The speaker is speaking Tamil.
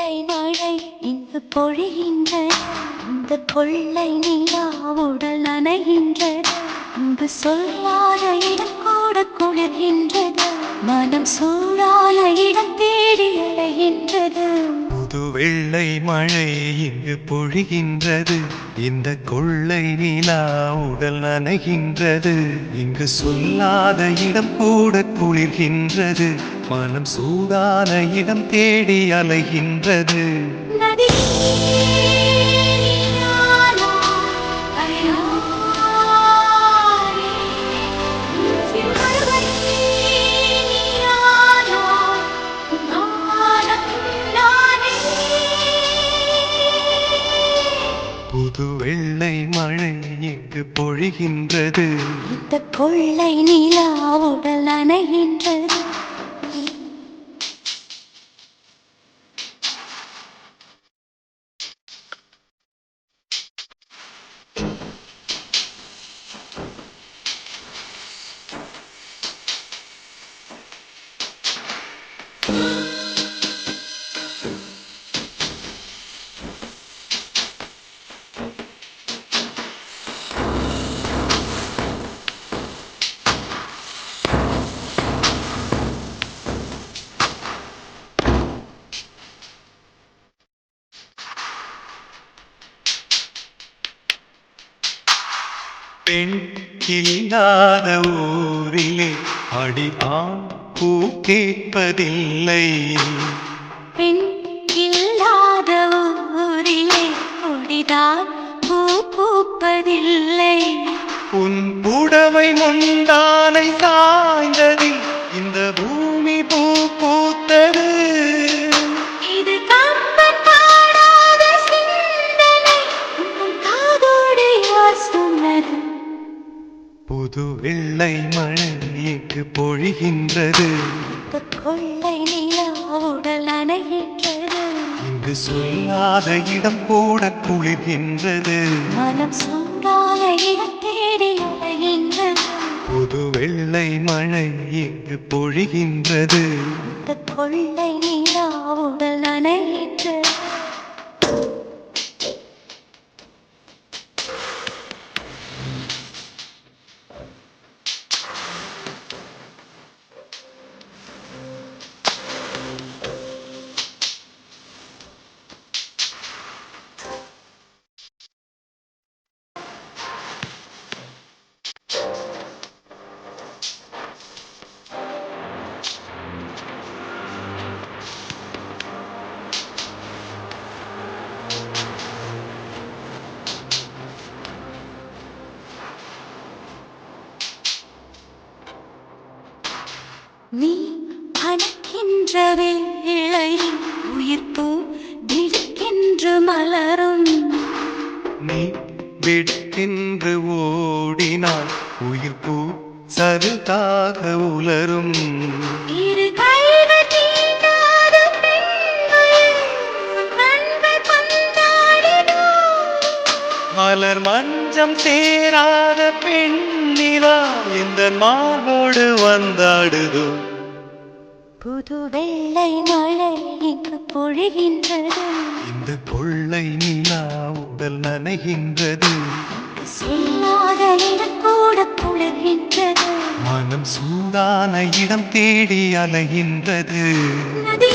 கொள்ளை மழை இங்கு பொழிகின்றது. இந்த கொள்ளை நிலா உடல் நனைகின்றது. இங்கு சொல்லாத இடம் கூட குளிர்கின்றது. மனம் சூடான இடம் தேடி அலைகின்றது. புது வெள்ளை மழை இங்கு பொழிகின்றது. இந்த கொள்ளை நிலா உடல் நனைகின்றது. இங்கு சொல்லாத இடம் கூட குளிர்கின்றது. மனம் சூடான இடம் தேடி அலைகின்றது. நதி புது வெள்ளை மழை இங்கு பொழிகின்றது. இந்த கொள்ளை நிலா உடல் நனைகின்றது. பெண் இல்லாத ஊரிலே அடி ஆண் பூ கேட்பதில்லை. பெண் இல்லாத ஊரிலே கொடிதான் பூ பூப்பதில்லை. உன் புடவை முந்தானை சாய்ந்ததில் இந்த பூமி பூ பூத்தது. இது கம்பன் பாடாத சிந்தனை, உன் காதோடு யார் சொன்னது? புது வெள்ளை மழை இங்கு பொழிகின்றது. இந்த கொள்ளை நிலா உடல் நனைகின்றது. இங்கு சொல்லாத இடம் கூட குளிர்கின்றது. மனம் சூடான இடம் தேடி அலைகின்றது. புது வெள்ளை மழை இங்கு பொழிகின்றது. இந்த கொள்ளை நிலா உடல் நனைகின்றது. நீ அணைக்கின்ற வேளை உயிர்ப்பு திடுக்கென்று மலரும். நீ விடுக்கென்று ஓடினால் உயிர் பூ சருதாக உலரும். இரு கைகள் தீண்டாத பெண்மையில் கண்கள் பந்தாடினோ. மலர் மஞ்சம் சேராத பெண்ணிலா இந்த மாவோடு வந்தாடுதோ. புது வெள்ளை மழை இங்கு பொழிகின்றது. இந்த கொள்ளை நிலா உடல் நனைகின்றது. சொல்லாத இடம் கூட குளிர்கின்றது. மனம் சூடான இடம் தேடி அலைகின்றது. நதி